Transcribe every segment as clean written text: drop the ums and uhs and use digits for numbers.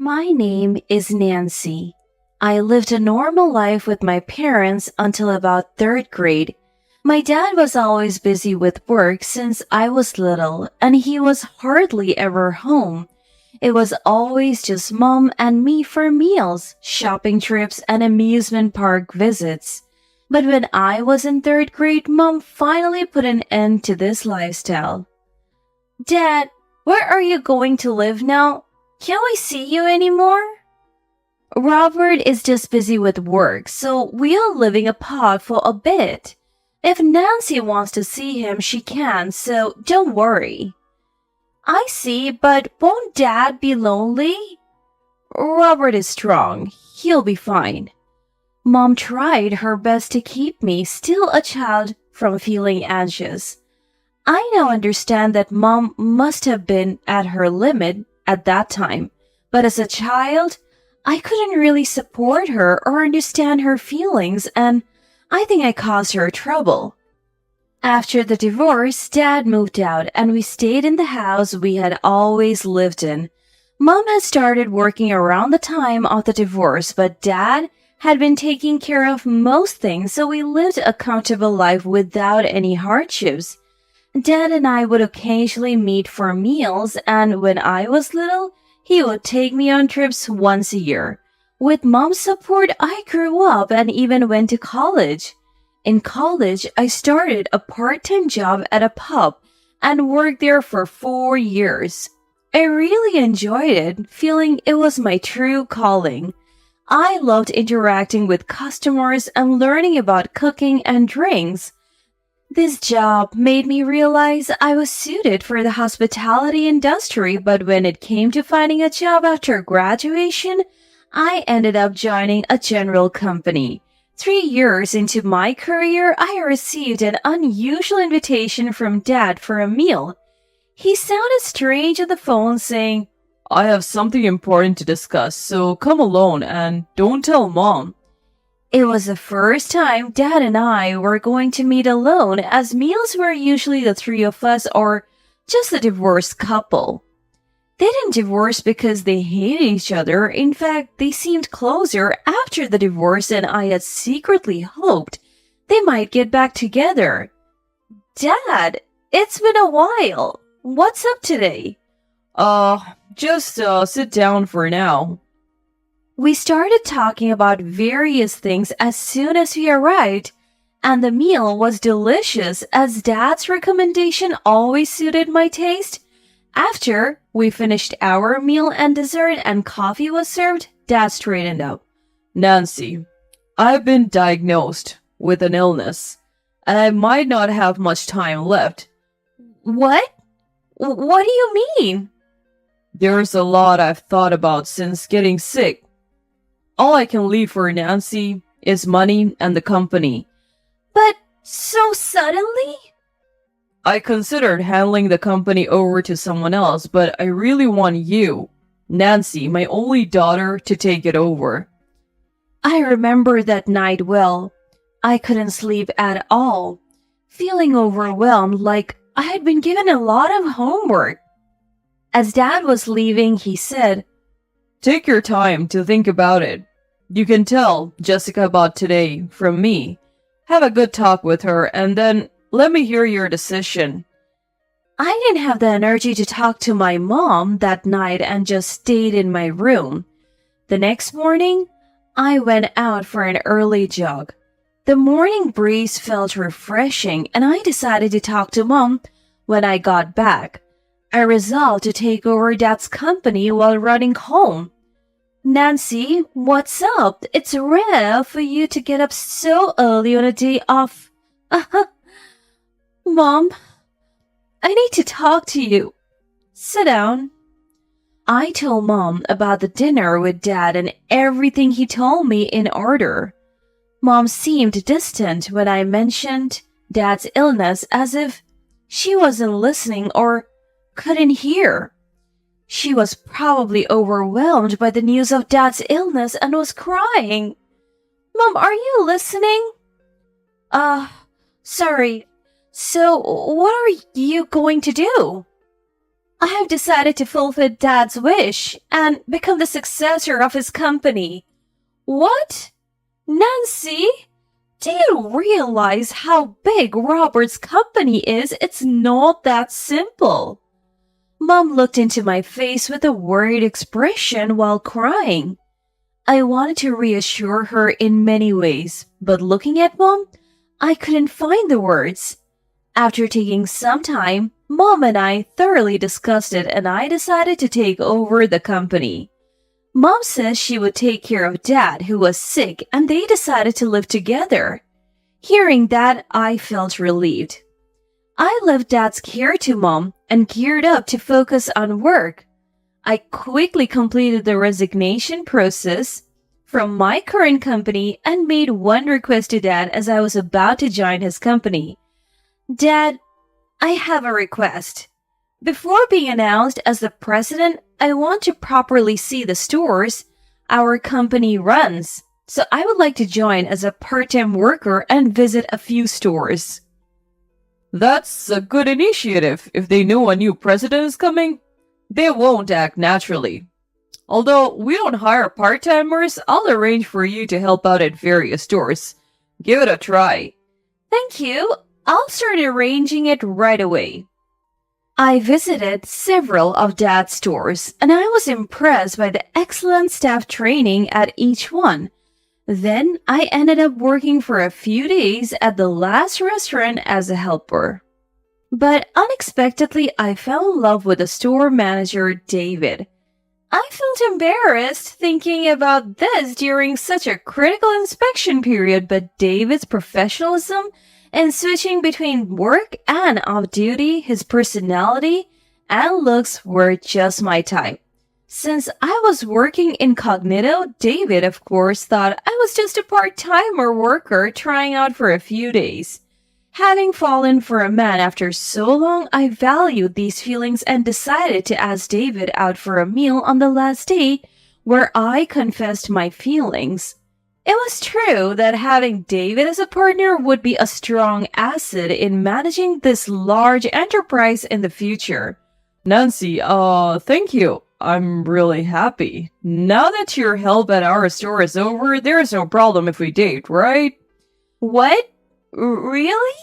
My name is Nancy. I lived a normal life with my parents until about third grade. My dad was always busy with work since I was little, and he was hardly ever home. It was always just mom and me for meals, shopping trips, and amusement park visits. But when I was in third grade, mom finally put an end to this lifestyle. Dad, where are you going to live now? Can't we see you anymore? Robert is just busy with work, so we are living apart for a bit. If Nancy wants to see him, she can, so don't worry. I see, but won't Dad be lonely? Robert is strong. He'll be fine. Mom tried her best to keep me, still a child, from feeling anxious. I now understand that Mom must have been at her limit at that time, but as a child, I couldn't really support her or understand her feelings, and I think I caused her trouble. After the divorce, Dad moved out and we stayed in the house we had always lived in. Mom had started working around the time of the divorce, but Dad had been taking care of most things, so we lived a comfortable life without any hardships. Dad and I would occasionally meet for meals, and when I was little, he would take me on trips once a year. With Mom's support, I grew up and even went to college. In college, I started a part-time job at a pub and worked there for 4 years. I really enjoyed it, feeling it was my true calling. I loved interacting with customers and learning about cooking and drinks. This job made me realize I was suited for the hospitality industry, but when it came to finding a job after graduation, I ended up joining a general company. 3 years into my career, I received an unusual invitation from Dad for a meal. He sounded strange on the phone, saying, "I have something important to discuss, so come alone and don't tell Mom." It was the first time Dad and I were going to meet alone, as meals were usually the three of us or just a divorced couple. They didn't divorce because they hated each other. In fact, they seemed closer after the divorce, and I had secretly hoped they might get back together. Dad, it's been a while. What's up today? Just sit down for now. We started talking about various things as soon as we arrived, and the meal was delicious as Dad's recommendation always suited my taste. After we finished our meal and dessert and coffee was served, Dad straightened up. "Nancy, I've been diagnosed with an illness, and I might not have much time left." What? What do you mean? There's a lot I've thought about since getting sick. All I can leave for Nancy is money and the company. But so suddenly? I considered handing the company over to someone else, but I really want you, Nancy, my only daughter, to take it over. I remember that night well. I couldn't sleep at all, feeling overwhelmed like I had been given a lot of homework. As Dad was leaving, he said, "Take your time to think about it. You can tell Jessica about today from me. Have a good talk with her and then let me hear your decision." I didn't have the energy to talk to my mom that night and just stayed in my room. The next morning, I went out for an early jog. The morning breeze felt refreshing, and I decided to talk to Mom when I got back. I resolved to take over Dad's company while running home. "Nancy, what's up? It's rare for you to get up so early on a day off." "Mom, I need to talk to you. Sit down." I told Mom about the dinner with Dad and everything he told me in order. Mom seemed distant when I mentioned Dad's illness, as if she wasn't listening or couldn't hear. She was probably overwhelmed by the news of Dad's illness and was crying. "Mom, are you listening?" Sorry. So, what are you going to do?" I have decided to fulfill Dad's wish and become the successor of his company. What? Nancy? Do you realize how big Robert's company is? It's not that simple. Mom looked into my face with a worried expression while crying. I wanted to reassure her in many ways, but looking at Mom, I couldn't find the words. After taking some time, Mom and I thoroughly discussed it and I decided to take over the company. Mom says she would take care of Dad, who was sick, and they decided to live together. Hearing that, I felt relieved. I left Dad's care to Mom and geared up to focus on work. I quickly completed the resignation process from my current company and made one request to Dad as I was about to join his company. Dad, I have a request. Before being announced as the president, I want to properly see the stores our company runs. So I would like to join as a part-time worker and visit a few stores. That's a good initiative. If they know a new president is coming, they won't act naturally. Although we don't hire part-timers, I'll arrange for you to help out at various stores. Give it a try. Thank you. I'll start arranging it right away. I visited several of Dad's stores, and I was impressed by the excellent staff training at each one. Then I ended up working for a few days at the last restaurant as a helper. But unexpectedly, I fell in love with the store manager, David. I felt embarrassed thinking about this during such a critical inspection period, but David's professionalism and switching between work and off-duty, his personality and looks were just my type. Since I was working incognito, David, of course, thought I was just a part-timer worker trying out for a few days. Having fallen for a man after so long, I valued these feelings and decided to ask David out for a meal on the last day, where I confessed my feelings. It was true that having David as a partner would be a strong asset in managing this large enterprise in the future. Nancy, thank you. I'm really happy. Now that your help at our store is over, there is no problem if we date, right? What? Really?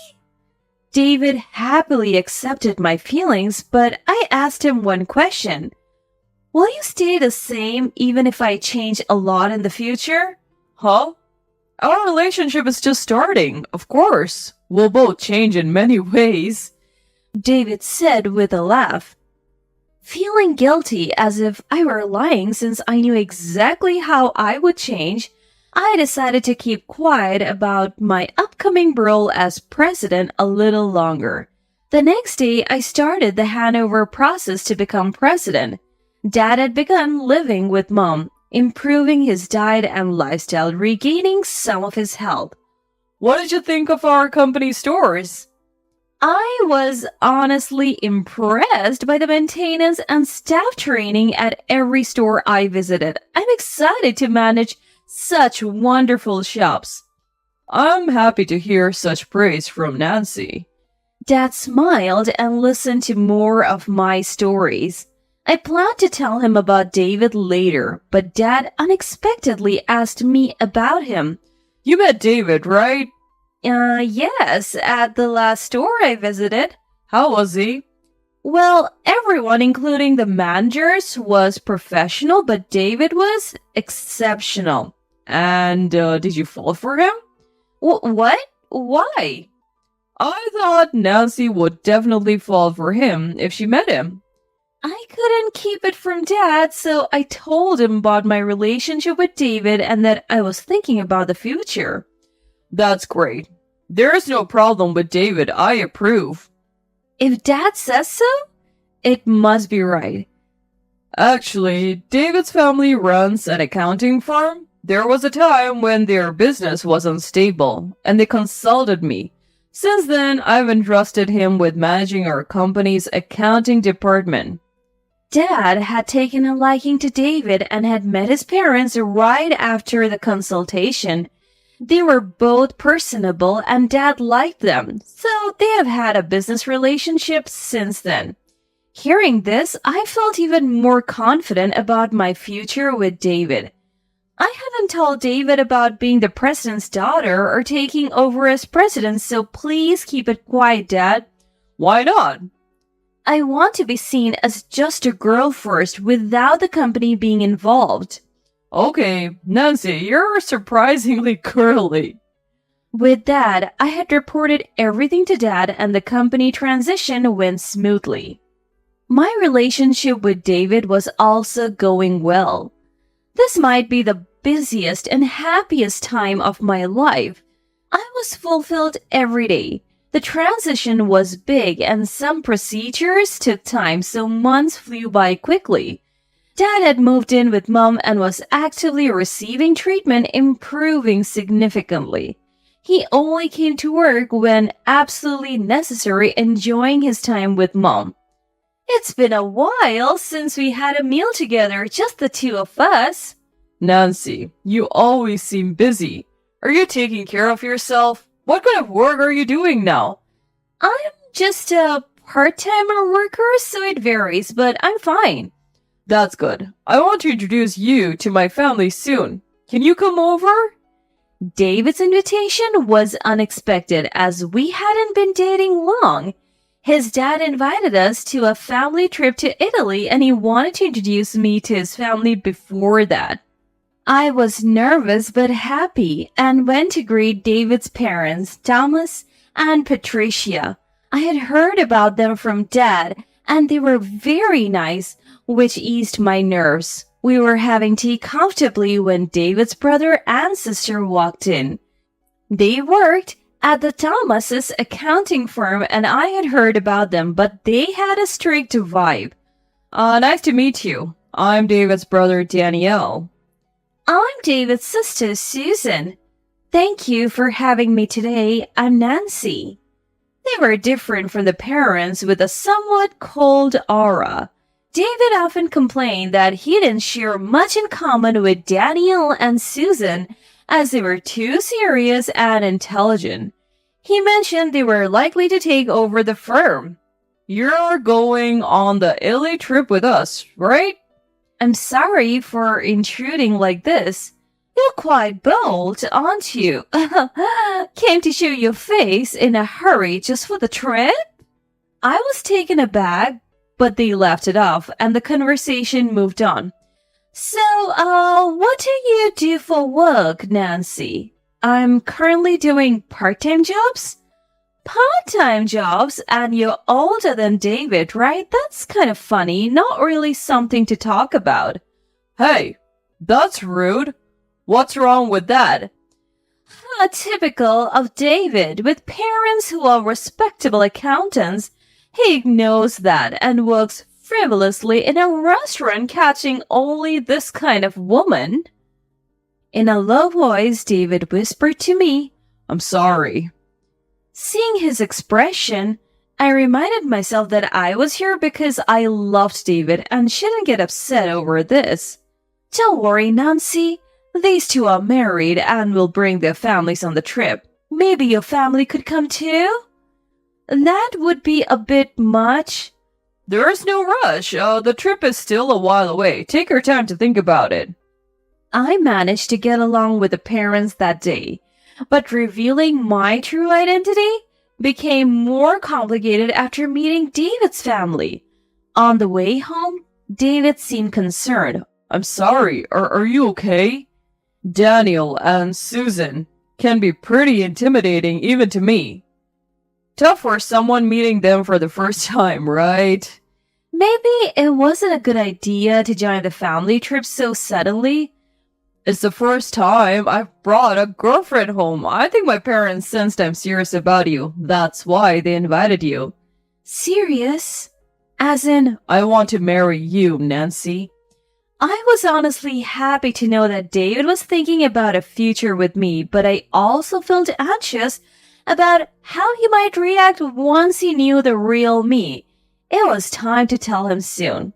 David happily accepted my feelings, but I asked him one question. Will you stay the same even if I change a lot in the future? Huh? Our relationship is just starting, of course. We'll both change in many ways, David said with a laugh. Feeling guilty as if I were lying since I knew exactly how I would change, I decided to keep quiet about my upcoming role as president a little longer. The next day, I started the handover process to become president. Dad had begun living with Mom, improving his diet and lifestyle, regaining some of his health. What did you think of our company stores? I was honestly impressed by the maintenance and staff training at every store I visited. I'm excited to manage such wonderful shops. I'm happy to hear such praise from Nancy. Dad smiled and listened to more of my stories. I planned to tell him about David later, but Dad unexpectedly asked me about him. You met David, right? Yes, at the last store I visited. How was he? Well, everyone, including the managers, was professional, but David was exceptional. And did you fall for him? What? Why? I thought Nancy would definitely fall for him if she met him. I couldn't keep it from Dad, so I told him about my relationship with David and that I was thinking about the future. That's great. There is no problem with David. I approve. If Dad says so, it must be right. Actually, David's family runs an accounting firm. There was a time when their business was unstable, and they consulted me. Since then, I've entrusted him with managing our company's accounting department. Dad had taken a liking to David and had met his parents right after the consultation. They were both personable and Dad liked them, so they have had a business relationship since then. Hearing this, I felt even more confident about my future with David. I haven't told David about being the president's daughter or taking over as president, so please keep it quiet, Dad. Why not? I want to be seen as just a girl first without the company being involved. Okay, Nancy, you're surprisingly girly. With that, I had reported everything to Dad and the company transition went smoothly. My relationship with David was also going well. This might be the busiest and happiest time of my life. I was fulfilled every day. The transition was big and some procedures took time, so months flew by quickly. Dad had moved in with Mom and was actively receiving treatment, improving significantly. He only came to work when absolutely necessary, enjoying his time with Mom. It's been a while since we had a meal together, just the two of us. Nancy, you always seem busy. Are you taking care of yourself? What kind of work are you doing now? I'm just a part-timer worker, so it varies, but I'm fine. That's good. I want to introduce you to my family soon. Can you come over? David's invitation was unexpected as we hadn't been dating long. His dad invited us to a family trip to Italy and he wanted to introduce me to his family before that. I was nervous but happy and went to greet David's parents, Thomas and Patricia. I had heard about them from Dad and they were very nice, which eased my nerves. We were having tea comfortably when David's brother and sister walked in. They worked at the Thomas's accounting firm and I had heard about them, but they had a strict vibe. Nice to meet you. I'm David's brother, Danielle. I'm David's sister, Susan. Thank you for having me today. I'm Nancy. They were different from the parents with a somewhat cold aura. David often complained that he didn't share much in common with Danielle and Susan as they were too serious and intelligent. He mentioned they were likely to take over the firm. You're going on the Italy trip with us, right? I'm sorry for intruding like this. You're quite bold, aren't you? Came to show your face in a hurry just for the trip? I was taken aback, but they laughed it off and the conversation moved on. So, what do you do for work, Nancy? I'm currently doing part-time jobs? Part-time jobs? And you're older than David, right? That's kind of funny, not really something to talk about. Hey, that's rude. What's wrong with that? Typical of David, with parents who are respectable accountants. He ignores that and works frivolously in a restaurant catching only this kind of woman. In a low voice, David whispered to me, I'm sorry. Seeing his expression, I reminded myself that I was here because I loved David and shouldn't get upset over this. Don't worry, Nancy. These two are married and will bring their families on the trip. Maybe your family could come too? That would be a bit much. There's no rush. The trip is still a while away. Take your time to think about it. I managed to get along with the parents that day, but revealing my true identity became more complicated after meeting David's family. On the way home, David seemed concerned. I'm sorry, are you okay? Daniel and Susan can be pretty intimidating even to me. Tough for someone meeting them for the first time, right? Maybe it wasn't a good idea to join the family trip so suddenly. It's the first time I've brought a girlfriend home. I think my parents sensed I'm serious about you. That's why they invited you. Serious? As in, I want to marry you, Nancy. I was honestly happy to know that David was thinking about a future with me, but I also felt anxious about how he might react once he knew the real me. It was time to tell him soon.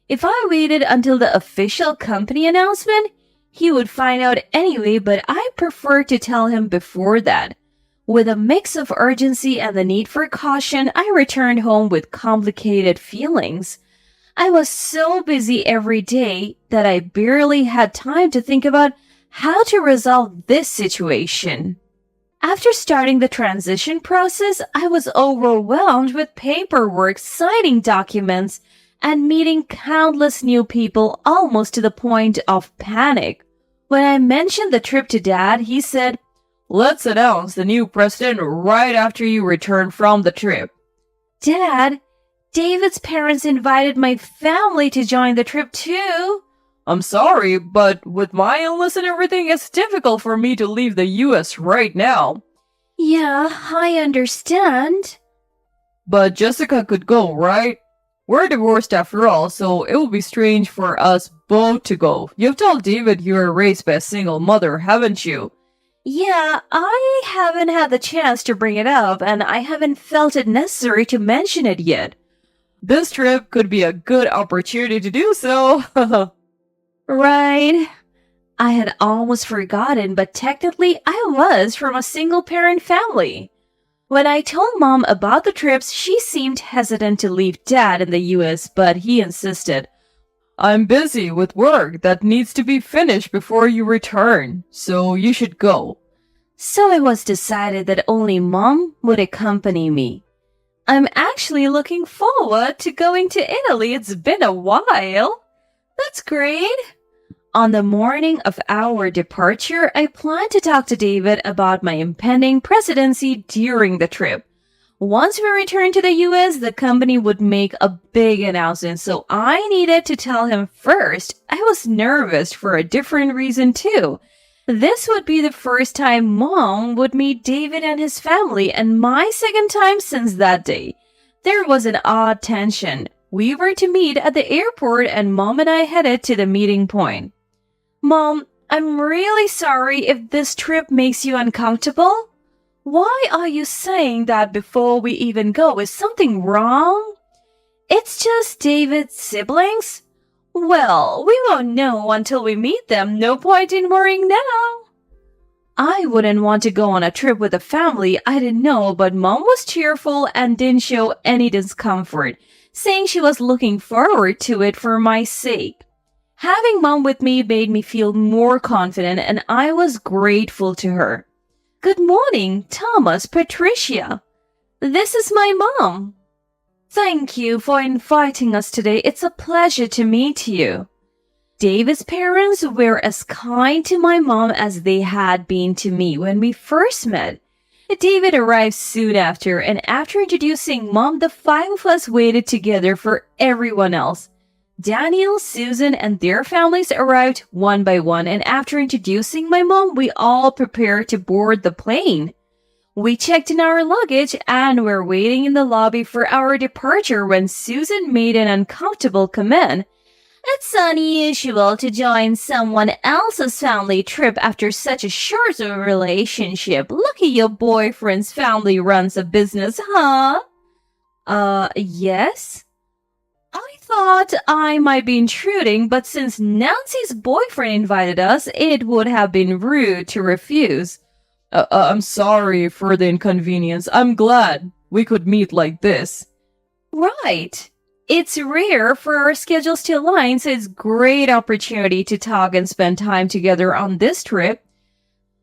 If I waited until the official company announcement, he would find out anyway, but I preferred to tell him before that. With a mix of urgency and the need for caution, I returned home with complicated feelings. I was so busy every day that I barely had time to think about how to resolve this situation. After starting the transition process, I was overwhelmed with paperwork, signing documents, and meeting countless new people almost to the point of panic. When I mentioned the trip to Dad, he said, Let's announce the new president right after you return from the trip. Dad, David's parents invited my family to join the trip too. I'm sorry, but with my illness and everything, it's difficult for me to leave the US right now. Yeah, I understand. But Jessica could go, right? We're divorced after all, so it would be strange for us both to go. You've told David you were raised by a single mother, haven't you? Yeah, I haven't had the chance to bring it up, and I haven't felt it necessary to mention it yet. This trip could be a good opportunity to do so. Right. I had almost forgotten, but technically I was from a single-parent family. When I told Mom about the trips, she seemed hesitant to leave Dad in the US, but he insisted. I'm busy with work that needs to be finished before you return, so you should go. So it was decided that only Mom would accompany me. I'm actually looking forward to going to Italy. It's been a while. That's great. On the morning of our departure, I planned to talk to David about my impending presidency during the trip. Once we returned to the US, the company would make a big announcement, so I needed to tell him first. I was nervous for a different reason too. This would be the first time Mom would meet David and his family, and my second time since that day. There was an odd tension. We were to meet at the airport, and Mom and I headed to the meeting point. Mom, I'm really sorry if this trip makes you uncomfortable. Why are you saying that before we even go? Is something wrong? It's just David's siblings? Well, we won't know until we meet them. No point in worrying now. I wouldn't want to go on a trip with a family I didn't know, but Mom was cheerful and didn't show any discomfort, saying she was looking forward to it for my sake. Having Mom with me made me feel more confident, and I was grateful to her. Good morning, Thomas, Patricia. This is my mom. Thank you for inviting us today. It's a pleasure to meet you. David's parents were as kind to my mom as they had been to me when we first met. David arrived soon after, and after introducing Mom, the five of us waited together for everyone else. Daniel, Susan, and their families arrived one by one, and after introducing my mom, we all prepared to board the plane. We checked in our luggage and were waiting in the lobby for our departure when Susan made an uncomfortable comment. It's unusual to join someone else's family trip after such a short relationship. Lucky your boyfriend's family runs a business, huh? Yes? I thought I might be intruding, but since Nancy's boyfriend invited us, it would have been rude to refuse. I'm sorry for the inconvenience. I'm glad we could meet like this. Right. It's rare for our schedules to align, so it's a great opportunity to talk and spend time together on this trip.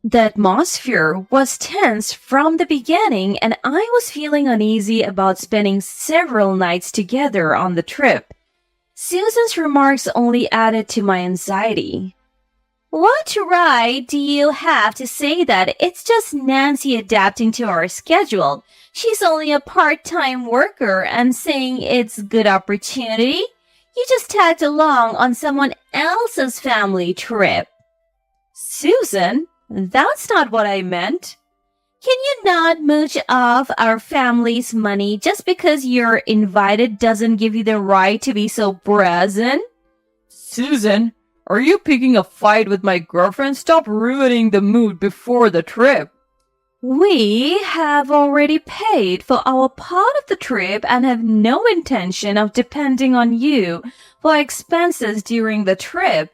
The atmosphere was tense from the beginning, and I was feeling uneasy about spending several nights together on the trip. Susan's remarks only added to my anxiety. What right do you have to say that? It's just Nancy adapting to our schedule. She's only a part-time worker and saying it's a good opportunity. You just tagged along on someone else's family trip. Susan, that's not what I meant. Can you not mooch off our family's money just because you're invited doesn't give you the right to be so brazen? Susan, are you picking a fight with my girlfriend? Stop ruining the mood before the trip. We have already paid for our part of the trip and have no intention of depending on you for expenses during the trip.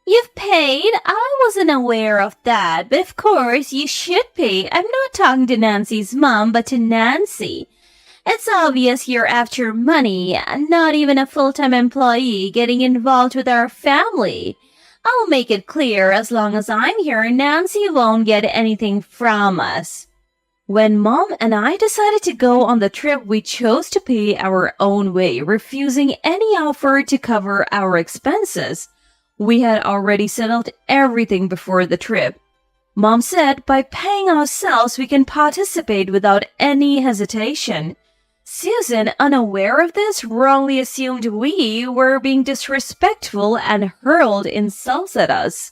You've paid? I wasn't aware of that, but of course you should pay. I'm not talking to Nancy's mom, but to Nancy. It's obvious you're after money, and not even a full-time employee getting involved with our family. I'll make it clear, as long as I'm here, Nancy won't get anything from us. When Mom and I decided to go on the trip, we chose to pay our own way, refusing any offer to cover our expenses. We had already settled everything before the trip. Mom said by paying ourselves we can participate without any hesitation. Susan, unaware of this, wrongly assumed we were being disrespectful and hurled insults at us.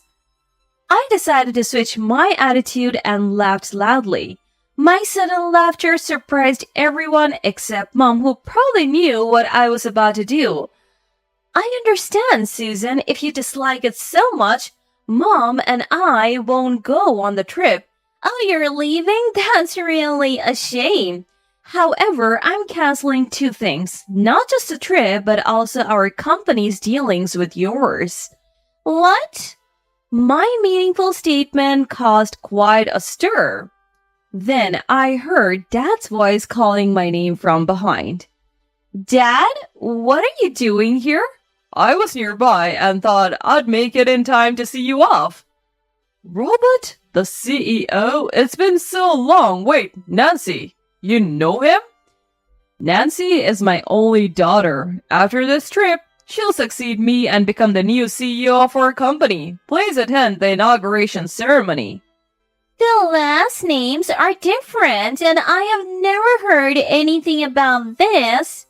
I decided to switch my attitude and laughed loudly. My sudden laughter surprised everyone except Mom, who probably knew what I was about to do. I understand, Susan, if you dislike it so much. Mom and I won't go on the trip. Oh, you're leaving? That's really a shame. However, I'm canceling 2 things. Not just the trip, but also our company's dealings with yours. What? My meaningful statement caused quite a stir. Then I heard Dad's voice calling my name from behind. Dad, what are you doing here? I was nearby and thought I'd make it in time to see you off. Robert, the CEO? It's been so long. Wait, Nancy, you know him? Nancy is my only daughter. After this trip, she'll succeed me and become the new CEO of our company. Please attend the inauguration ceremony. The last names are different, and I have never heard anything about this.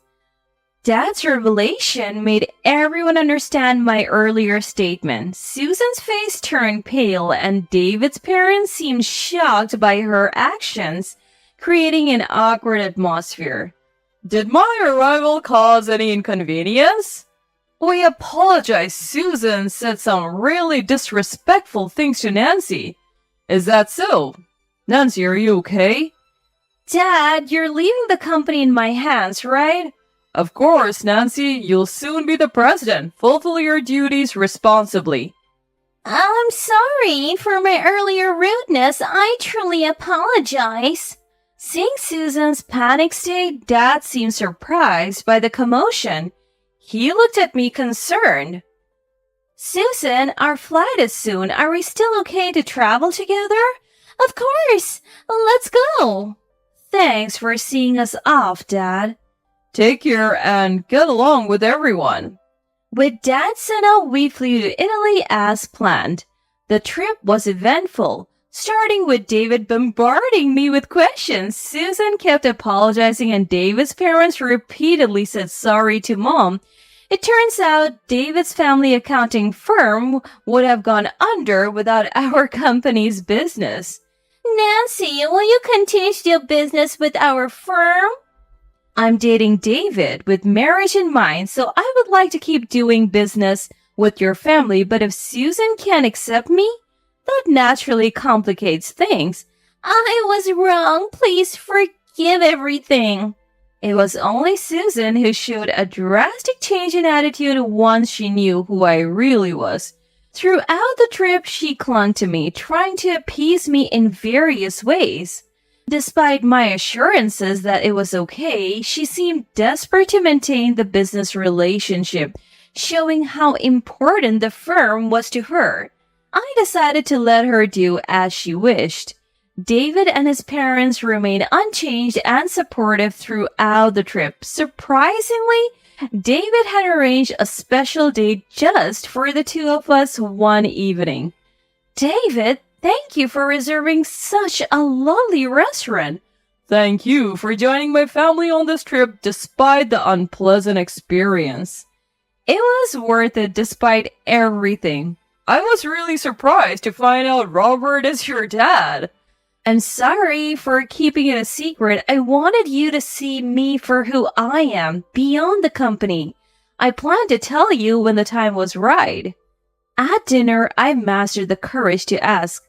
Dad's revelation made everyone understand my earlier statement. Susan's face turned pale, and David's parents seemed shocked by her actions, creating an awkward atmosphere. Did my arrival cause any inconvenience? We apologize. Susan said some really disrespectful things to Nancy. Is that so? Nancy, are you okay? Dad, you're leaving the company in my hands, right? Of course, Nancy. You'll soon be the president. Fulfill your duties responsibly. I'm sorry for my earlier rudeness. I truly apologize. Seeing Susan's panic state, Dad seemed surprised by the commotion. He looked at me concerned. Susan, our flight is soon. Are we still okay to travel together? Of course. Let's go. Thanks for seeing us off, Dad. Take care and get along with everyone. With Dad's signal, we flew to Italy as planned. The trip was eventful, starting with David bombarding me with questions. Susan kept apologizing and David's parents repeatedly said sorry to Mom. It turns out David's family accounting firm would have gone under without our company's business. Nancy, will you continue to do business with our firm? I'm dating David with marriage in mind, so I would like to keep doing business with your family, but if Susan can't accept me, that naturally complicates things. I was wrong. Please forgive everything. It was only Susan who showed a drastic change in attitude once she knew who I really was. Throughout the trip, she clung to me, trying to appease me in various ways. Despite my assurances that it was okay, she seemed desperate to maintain the business relationship, showing how important the firm was to her. I decided to let her do as she wished. David and his parents remained unchanged and supportive throughout the trip. Surprisingly, David had arranged a special date just for the 2 of us one evening. David, thank you for reserving such a lovely restaurant. Thank you for joining my family on this trip despite the unpleasant experience. It was worth it despite everything. I was really surprised to find out Robert is your dad. I'm sorry for keeping it a secret. I wanted you to see me for who I am, beyond the company. I planned to tell you when the time was right. At dinner, I mastered the courage to ask,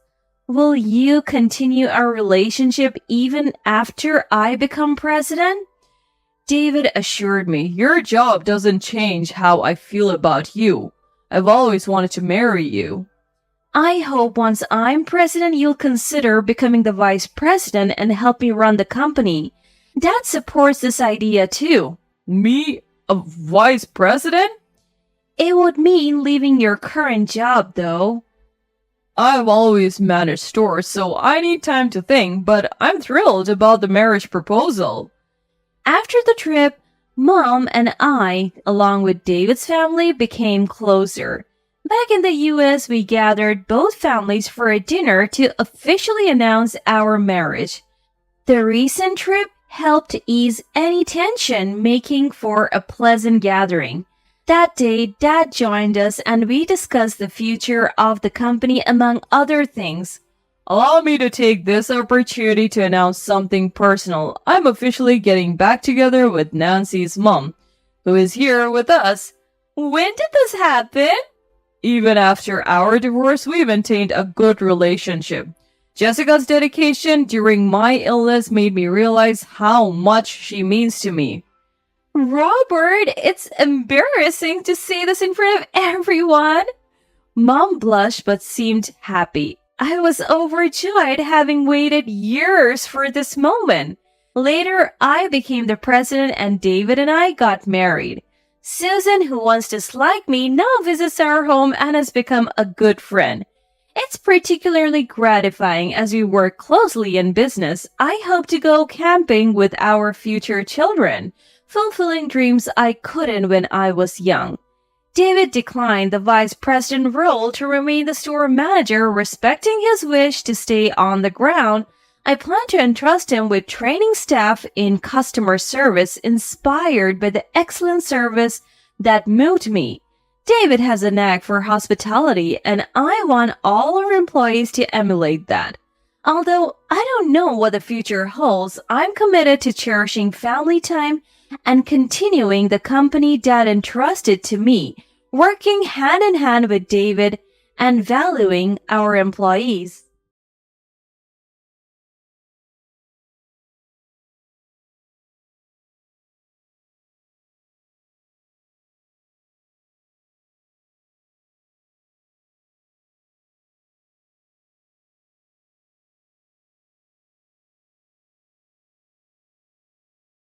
will you continue our relationship even after I become president? David assured me, your job doesn't change how I feel about you. I've always wanted to marry you. I hope once I'm president, you'll consider becoming the vice president and help me run the company. Dad supports this idea too. Me? A vice president? It would mean leaving your current job, though. I've always managed stores, so I need time to think, but I'm thrilled about the marriage proposal. After the trip, Mom and I, along with David's family, became closer. Back in the US, we gathered both families for a dinner to officially announce our marriage. The recent trip helped ease any tension, making for a pleasant gathering. That day, Dad joined us and we discussed the future of the company among other things. Allow me to take this opportunity to announce something personal. I'm officially getting back together with Nancy's mom, who is here with us. When did this happen? Even after our divorce, we maintained a good relationship. Jessica's dedication during my illness made me realize how much she means to me. Robert, it's embarrassing to say this in front of everyone. Mom blushed but seemed happy. I was overjoyed, having waited years for this moment. Later, I became the president and David and I got married. Susan, who once disliked me, now visits our home and has become a good friend. It's particularly gratifying as we work closely in business. I hope to go camping with our future children, fulfilling dreams I couldn't when I was young. David declined the vice president role to remain the store manager, respecting his wish to stay on the ground. I plan to entrust him with training staff in customer service inspired by the excellent service that moved me. David has a knack for hospitality, and I want all our employees to emulate that. Although I don't know what the future holds, I'm committed to cherishing family time and continuing the company Dad entrusted to me, working hand in hand with David and valuing our employees.